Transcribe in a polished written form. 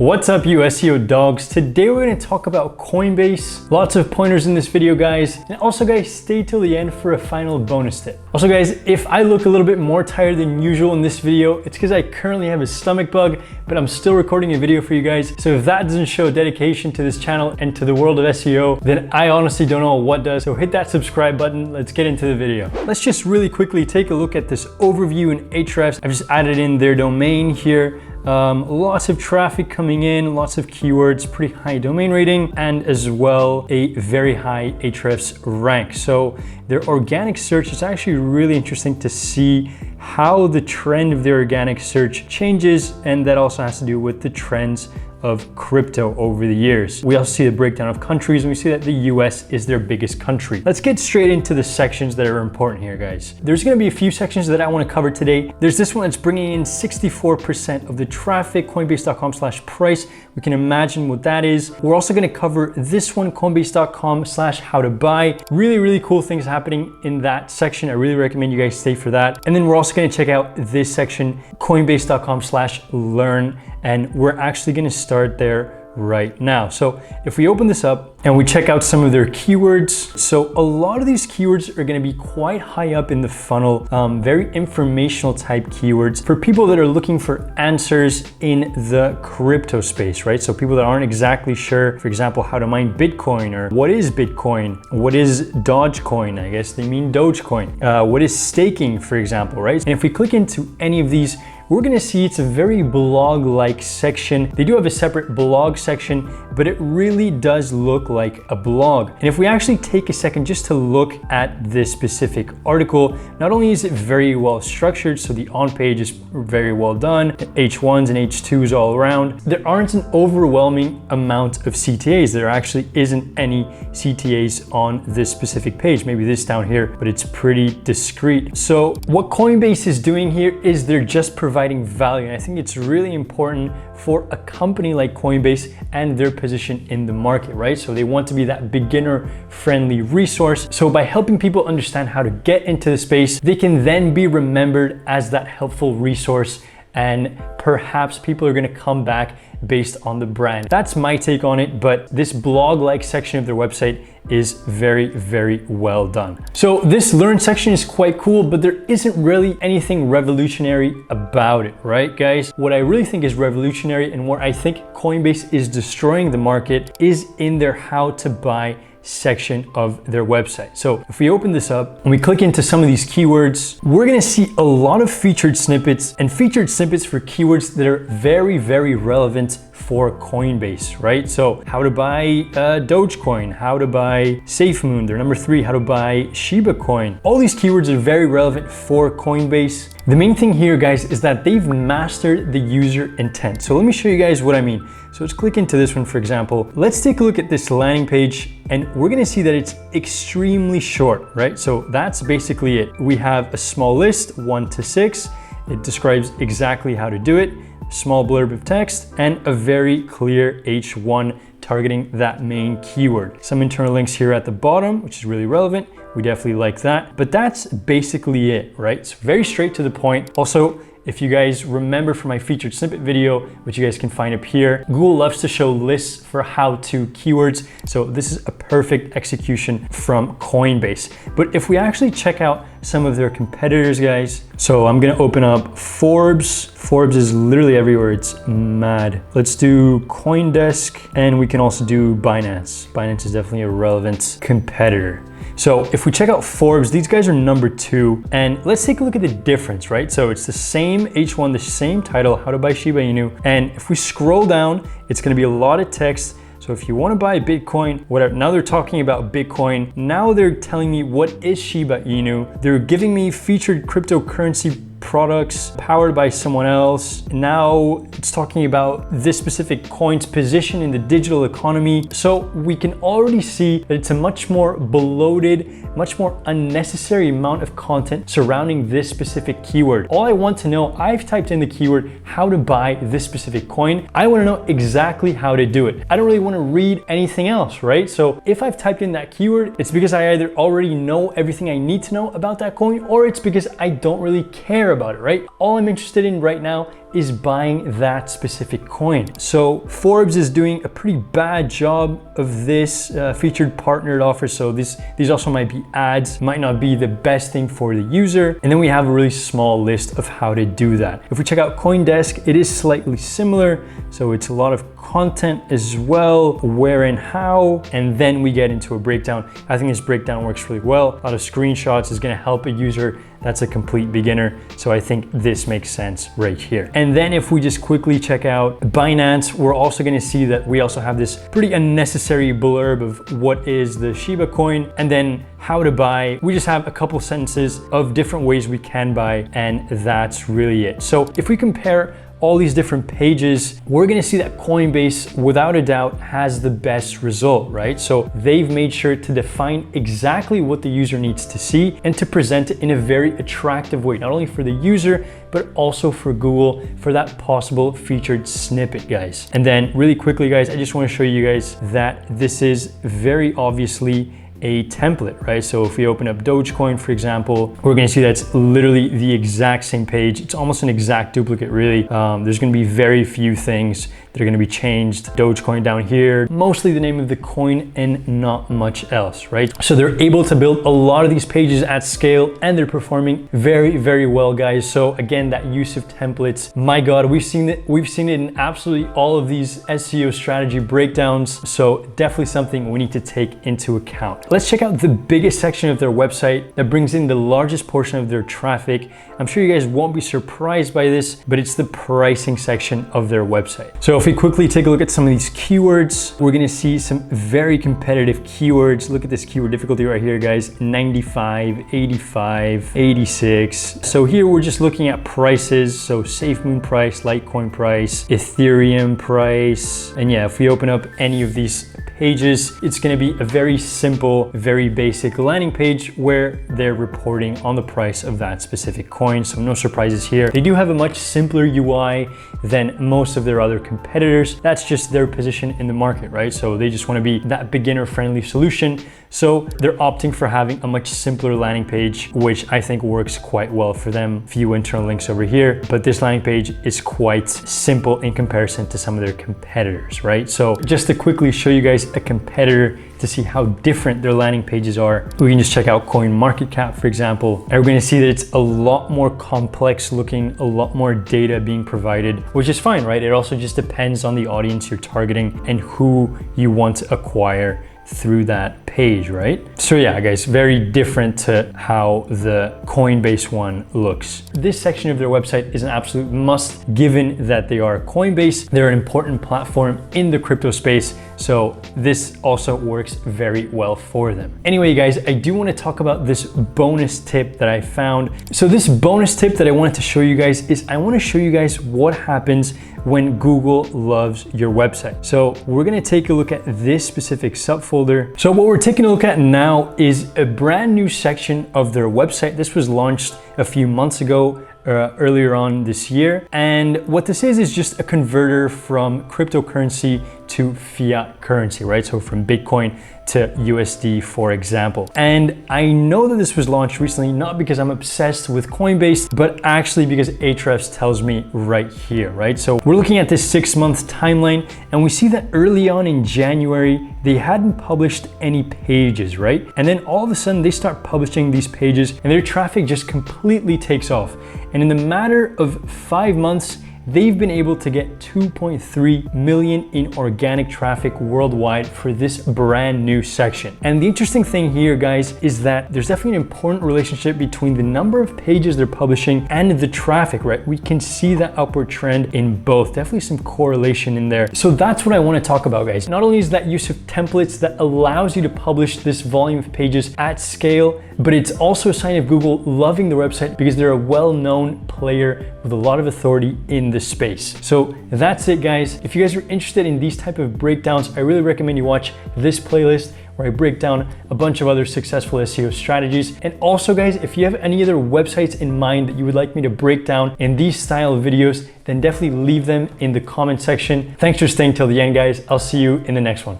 What's up, you SEO dogs? Today we're going to talk about Coinbase. Lots of pointers in this video, guys. And also, guys, stay till the end for a final bonus tip. Also, guys, if I look a little bit more tired than usual in this video, it's because I currently have a stomach bug, but I'm still recording a video for you guys. So if that doesn't show dedication to this channel and to the world of SEO, then I honestly don't know what does. So hit that subscribe button. Let's get into the video. Let's just really quickly take a look at this overview in Ahrefs. I've just added in their domain here. Lots of traffic coming in, lots of keywords, pretty high domain rating, and as well a very high Ahrefs rank. So their organic search is actually really interesting to see how the trend of their organic search changes, and that also has to do with the trends of crypto over the years. We also see the breakdown of countries, and we see that the US is their biggest country. Let's get straight into the sections that are important here, guys. There's gonna be a few sections that I wanna cover today. There's this one that's bringing in 64% of the traffic, coinbase.com/price. We can imagine what that is. We're also gonna cover this one, coinbase.com/how to buy. Really cool things happening in that section. I really recommend you guys stay for that. And then we're also gonna check out this section, coinbase.com/learn. And we're actually gonna start there right now. So if we open this up and we check out some of their keywords, so a lot of these keywords are gonna be quite high up in the funnel, very informational type keywords for people that are looking for answers in the crypto space, right? So people that aren't exactly sure, for example, how to mine Bitcoin, or what is Bitcoin? What is Dogecoin? I guess they mean Dogecoin. What is staking, for example, right? And if we click into any of these, we're gonna see it's a very blog-like section. They do have a separate blog section, but it really does look like a blog. And if we actually take a second just to look at this specific article, not only is it very well structured, so the on-page is very well done, H1s and H2s all around, there aren't an overwhelming amount of CTAs. There actually isn't any CTAs on this specific page, maybe this down here, but it's pretty discreet. So what Coinbase is doing here is they're just providing value. And I think it's really important for a company like Coinbase and their position in the market, right? So they want to be that beginner-friendly resource. So by helping people understand how to get into the space, they can then be remembered as that helpful resource, and perhaps people are gonna come back based on the brand. That's my take on it, but this blog-like section of their website is very well done. So this learn section is quite cool, but there isn't really anything revolutionary about it, right, guys? What I really think is revolutionary, and where I think Coinbase is destroying the market, is in their how to buy section of their website. So if we open this up and we click into some of these keywords, we're gonna see a lot of featured snippets, and featured snippets for keywords that are very relevant for Coinbase, right? So how to buy Dogecoin, how to buy SafeMoon, they're number 3, how to buy Shiba Coin. All these keywords are very relevant for Coinbase. The main thing here, guys, is that they've mastered the user intent. So let me show you guys what I mean. So let's click into this one, for example. Let's take a look at this landing page, and we're gonna see that it's extremely short, right? So that's basically it. We have a small list, 1 to 6. It describes exactly how to do it, small blurb of text, and a very clear H1 targeting that main keyword. Some internal links here at the bottom, which is really relevant. We definitely like that, but that's basically it, right? It's very straight to the point. Also, if you guys remember from my featured snippet video, which you guys can find up here, Google loves to show lists for how-to keywords. So this is a perfect execution from Coinbase. But if we actually check out some of their competitors, guys, so I'm gonna open up Forbes. Forbes is literally everywhere, it's mad. Let's do CoinDesk, and we can also do Binance. Binance is definitely a relevant competitor. So if we check out Forbes, these guys are number 2, and let's take a look at the difference, right? So it's the same H1, the same title, how to buy Shiba Inu. And if we scroll down, it's gonna be a lot of text. So if you wanna buy Bitcoin, whatever, now they're talking about Bitcoin. Now they're telling me what is Shiba Inu. They're giving me featured cryptocurrency products powered by someone else. Now it's talking about this specific coin's position in the digital economy. So we can already see that it's a much more bloated, much more unnecessary amount of content surrounding this specific keyword. All I want to know, I've typed in the keyword, how to buy this specific coin. I want to know exactly how to do it. I don't really want to read anything else, right? So if I've typed in that keyword, it's because I either already know everything I need to know about that coin, or it's because I don't really care about it, right? All I'm interested in right now is buying that specific coin. So Forbes is doing a pretty bad job of this featured partnered offer. So these also might be ads, might not be the best thing for the user. And then we have a really small list of how to do that. If we check out CoinDesk, it is slightly similar. So it's a lot of content as well, where and how, and then we get into a breakdown. I think this breakdown works really well. A lot of screenshots is gonna help a user that's a complete beginner. So I think this makes sense right here. And then if we just quickly check out Binance, we're also gonna see that we also have this pretty unnecessary blurb of what is the Shiba coin and then how to buy. We just have a couple sentences of different ways we can buy, and that's really it. So if we compare all these different pages, we're gonna see that Coinbase, without a doubt, has the best result, right? So they've made sure to define exactly what the user needs to see and to present it in a very attractive way, not only for the user, but also for Google for that possible featured snippet, guys. And then really quickly, guys, I just wanna show you guys that this is very obviously a template, right? So if we open up Dogecoin, for example, we're gonna see that's literally the exact same page. It's almost an exact duplicate, really. There's gonna be very few things that are gonna be changed. Dogecoin down here, mostly the name of the coin and not much else, right? So they're able to build a lot of these pages at scale and they're performing very, very well, guys. So again, that use of templates, my God, we've seen it in absolutely all of these SEO strategy breakdowns. So definitely something we need to take into account. Let's check out the biggest section of their website that brings in the largest portion of their traffic. I'm sure you guys won't be surprised by this, but it's the pricing section of their website. So if we quickly take a look at some of these keywords, we're gonna see some very competitive keywords. Look at this keyword difficulty right here, guys, 95, 85, 86. So here we're just looking at prices. So SafeMoon price, Litecoin price, Ethereum price. And yeah, if we open up any of these pages, it's gonna be a very simple, very basic landing page where they're reporting on the price of that specific coin. So no surprises here. They do have a much simpler UI than most of their other competitors. That's just their position in the market, right? So they just wanna be that beginner-friendly solution. So they're opting for having a much simpler landing page, which I think works quite well for them. Few internal links over here, but this landing page is quite simple in comparison to some of their competitors, right? So just to quickly show you guys a competitor to see how different their landing pages are, we can just check out CoinMarketCap, for example. And we're gonna see that it's a lot more complex looking, a lot more data being provided, which is fine, right? It also just depends on the audience you're targeting and who you want to acquire through that page, right? So yeah, guys, very different to how the Coinbase one looks. This section of their website is an absolute must, given that they are Coinbase. They're an important platform in the crypto space, so this also works very well for them. Anyway, guys, I do want to talk about this bonus tip that I found. So this bonus tip that I wanted to show you guys is I want to show you guys what happens when Google loves your website. So we're gonna take a look at this specific subfolder. So what we're taking a look at now is a brand new section of their website. This was launched a few months ago, earlier on this year. And what this is just a converter from cryptocurrency to fiat currency, right? So from Bitcoin to USD, for example. And I know that this was launched recently, not because I'm obsessed with Coinbase, but actually because Ahrefs tells me right here, right? So we're looking at this 6-month timeline, and we see that early on in January, they hadn't published any pages, right? And then all of a sudden they start publishing these pages and their traffic just completely takes off. And in the matter of 5 months, they've been able to get 2.3 million in organic traffic worldwide for this brand new section. And the interesting thing here, guys, is that there's definitely an important relationship between the number of pages they're publishing and the traffic, right? We can see that upward trend in both, definitely some correlation in there. So that's what I want to talk about, guys. Not only is that use of templates that allows you to publish this volume of pages at scale, but it's also a sign of Google loving the website because they're a well-known player with a lot of authority in the space. So that's it, guys. If you guys are interested in these type of breakdowns, I really recommend you watch this playlist where I break down a bunch of other successful SEO strategies. And also, guys, if you have any other websites in mind that you would like me to break down in these style of videos, then definitely leave them in the comment section. Thanks for staying till the end, guys. I'll see you in the next one.